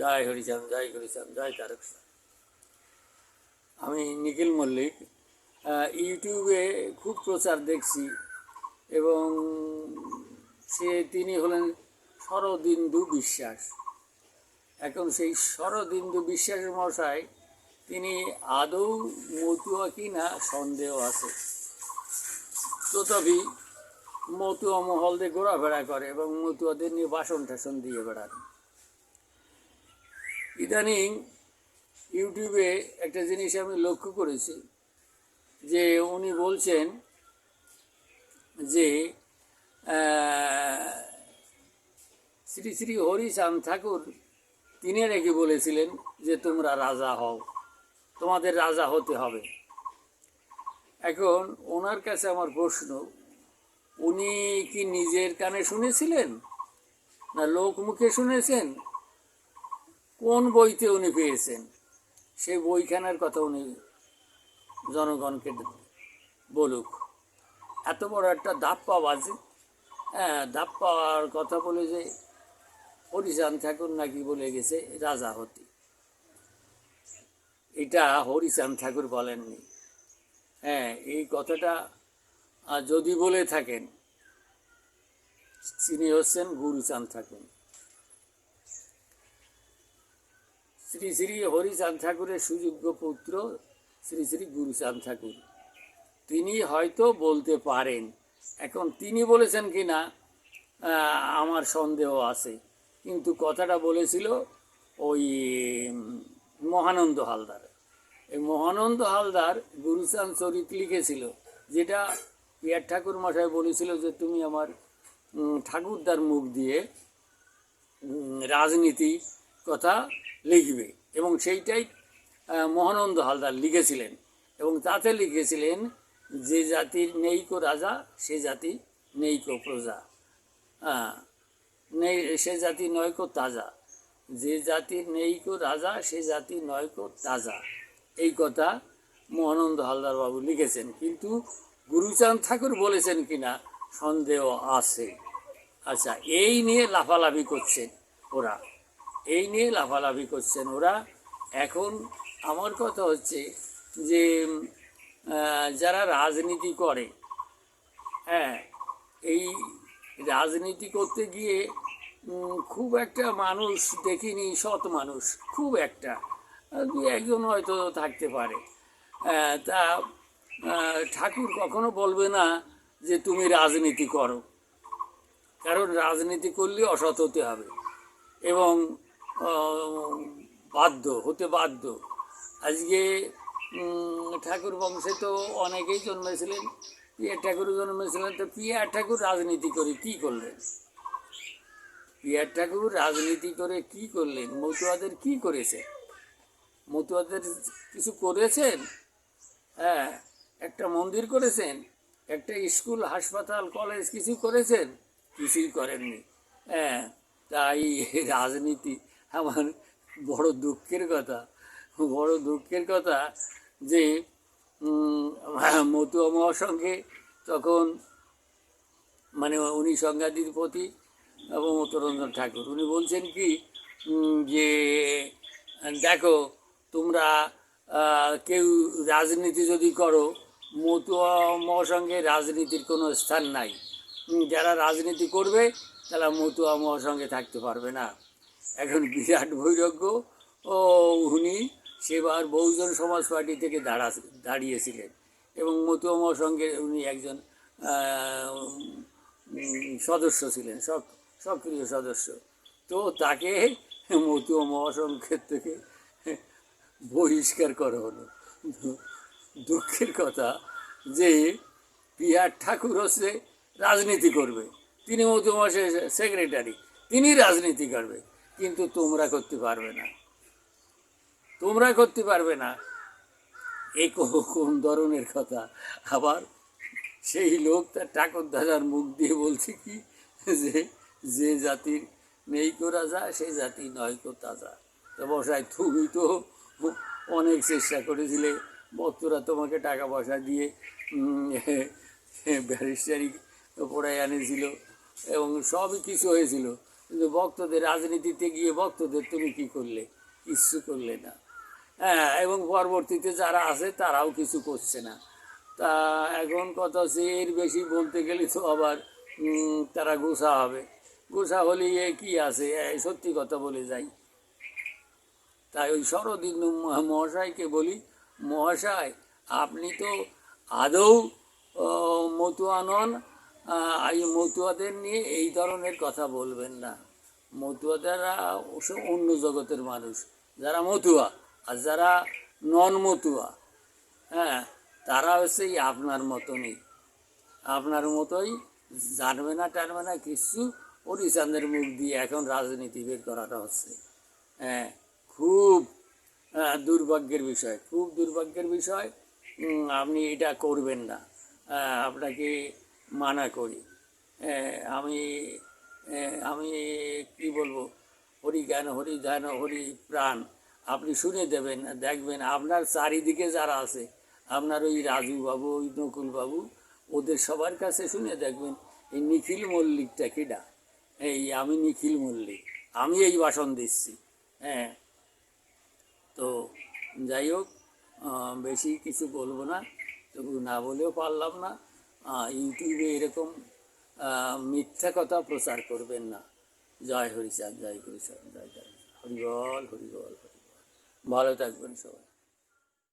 জয় হরিচাঁদ, জয় হরিচাঁদ, জয় তারক। আমি নিখিল মল্লিক। ইউটিউবে খুব প্রচার দেখছি এবং তিনি হলেন শরদিন্দু বিশ্বাস। এখন সেই শরদিন্দু বিশ্বাস মশাই তিনি আদৌ মতুয়া কি না সন্দেহ আছে। তথাপি মতুয়া মহল দিয়ে ঘোরাফেরা করে এবং মতুয়াদের নিয়ে বাসন টাসন দিয়ে বেড়ান। ইদানিং ইউটিউবে একটা জিনিস আমি লক্ষ্য করেছি যে উনি বলছেন যে শ্রী শ্রী হরিচাঁদ ঠাকুর তিনি নাকি বলেছিলেন যে তোমরা রাজা হও, তোমাদের রাজা হতে হবে। এখন ওনার কাছে আমার প্রশ্ন, উনি কি নিজের কানে শুনেছিলেন না লোক মুখে শুনেছেন? কোন বইতে উনি পেয়েছেন? সেই বইখানার কথা উনি জনগণকে বলুক। এত বড় একটা ধাপ্পাবাজ, ধাপ্পার কথা বলে যে হরিচাঁদ ঠাকুর নাকি বলে গেছে রাজা হতে। এটা হরিচাঁদ ঠাকুর বলেননি। এই কথাটা যদি বলে থাকেন তিনি হচ্ছেন গুরুচাঁদ ঠাকুর। শ্রী শ্রী হরিচাঁদ ঠাকুরের সুযোগ্য পুত্র শ্রী শ্রী গুরুচাঁদ ঠাকুর, তিনি হয়তো বলতে পারেন। এখন তিনি বলেছেন কি না আমার সন্দেহ আছে, কিন্তু কথাটা বলেছিল ওই মহানন্দ হালদার। এই মহানন্দ হালদার গুরুচাঁদ চরিত লিখেছিল, যেটা পিয়ার ঠাকুর মশাই বলেছিল যে তুমি আমার ঠাকুরদার মুখ দিয়ে রাজনীতি কথা লিখবে, এবং সেইটাই মহানন্দ হালদার লিখেছিলেন। এবং তাতে লিখেছিলেন যে জাতির নেইকো রাজা সে জাতি নেইকো প্রজা, নেই সে জাতি নয়কো তাজা, যে জাতির নেইকো রাজা সে জাতি নয়কো তাজা। এই কথা মহানন্দ হালদার বাবু লিখেছেন, কিন্তু গুরুচাঁদ ঠাকুর বলেছেন কিনা সন্দেহ আছে। আচ্ছা, এই নিয়ে লাফালাফি করছেন ওরা, এই নিয়ে লাফালাফি করছেন ওরা। এখন আমার কথা হচ্ছে যে যারা রাজনীতি করে, এই রাজনীতি করতে গিয়ে খুব একটা মানুষ দেখিনি, সৎ মানুষ খুব একটা, দু একজন হয়তো থাকতে পারে। তা ঠাকুর কখনো বলবে না যে তুমি রাজনীতি করো, কারণ রাজনীতি করলে অসৎ হতে হবে এবং বাধ্য। আজকে ঠাকুর বংশে তো অনেকেই জন্মেছিলেন, পিয়ার ঠাকুর জন্মেছিলেন। তো পিয়ার ঠাকুর রাজনীতি করে কি করলেন? পিয়ার ঠাকুর রাজনীতি করে কি করলেন? মতুয়াদের কি করেছে? মতুয়াদের কিছু করেছেন? একটা মন্দির করেছেন, একটা স্কুল, হাসপাতাল, কলেজ কিছু করেছেন? কিছুই করেননি। তাই রাজনীতি আমার বড় দুঃখের কথা যে মতুয়া মহাসংঘে তখন মানে উনি সংঘাধিপতি এবং মতুরঞ্জন ঠাকুর, উনি বলছেন কি যে দেখো তোমরা কেউ রাজনীতি যদি করো, মতুয়া মহাসংঘে রাজনীতির কোনো স্থান নাই। যারা রাজনীতি করবে তারা মতুয়া মহাসংঘে থাকতে পারবে না। এখন বিরাট বৈরাগ্য উনি সেবার বহুজন সমাজ পার্টি থেকে দাঁড়িয়েছিলেন এবং মতুয়া মহাসংঘের উনি একজন সদস্য ছিলেন, সক্রিয় সদস্য। তো তাকে মতুয়া মহাসংঘের থেকে বহিষ্কার করা হলো। দুঃখের কথা যে পিয়ার ঠাকুর হচ্ছে রাজনীতি করবে, তিনি মতুয়া মহাসংঘের সেক্রেটারি, তিনি রাজনীতি করবে, কিন্তু তোমরা করতে পারবে না। এই কোন ধরনের কথা? আবার সেই লোক তার ঠাকুর দাদার মুখ দিয়ে বলছে কি যে জাতির নেইকো রাজা সে জাতি নয়কো তাজা। তো বসাই তুমি তো অনেক চেষ্টা করেছিলে, ভক্তরা তোমাকে টাকা পয়সা দিয়ে ব্যারিস্টারি পড়াই আনেছিল এবং সবই কিছু হয়েছিল, কিন্তু ভক্তদের রাজনীতিতে গিয়ে ভক্তদের তুমি কি করলে? কিচ্ছু করলে না। হ্যাঁ, এবং পরবর্তীতে যারা আছে তারাও কিছু করছে না। তা এখন কথা হচ্ছে এর বেশি বলতে গেলে তো আবার তারা গোসা হবে। গোসা হলে এ কি আছে, সত্যি কথা বলে যাই। তাই ওই শরদিন্দু মহাশয়কে বলি, মহাশয় আপনি তো আদৌ মতুয়া নন। এই মতুয়াদের নিয়ে এই ধরনের কথা বলবেন না। মতুয়াদেরা অবশ্য অন্য জগতের মানুষ, যারা মতুয়া আর যারা নন মতুয়া, হ্যাঁ, তারা হচ্ছে এই আপনার মতনই, আপনার মতোই জানবে না টানবে না কিছু। হরিচাঁদের মুখ দিয়ে এখন রাজনীতি বের করাটা হচ্ছে, হ্যাঁ, খুব দুর্ভাগ্যের বিষয়, খুব দুর্ভাগ্যের বিষয়। আপনি এটা করবেন না, আপনাকে মানা করি। আমি আমি কি বলবো, হরি জ্ঞান হরি ধ্যান হরি প্রাণ আপনি শুনে দেবেন, দেখবেন আপনার চারিদিকে যারা আছে, আপনার ওই রাজু বাবু, ওই নকুল বাবু, ওদের সবার কাছে শুনে দেখবেন এই নিখিল মল্লিকটা কিডা। এই আমি নিখিল মল্লিক, আমি এই ভাষণ দিচ্ছি। হ্যাঁ, তো যাই হোক, বেশি কিছু বলবো না, তবু না বলেও পারলাম না। ইউটিউবে এরকম মিথ্যা কথা প্রচার করবেন না। জয় হরিচাঁদ, জয় হরিচাঁদ, জয় জয় হরিবল হরিবল হরিবল। ভালো থাকবেন সবাই।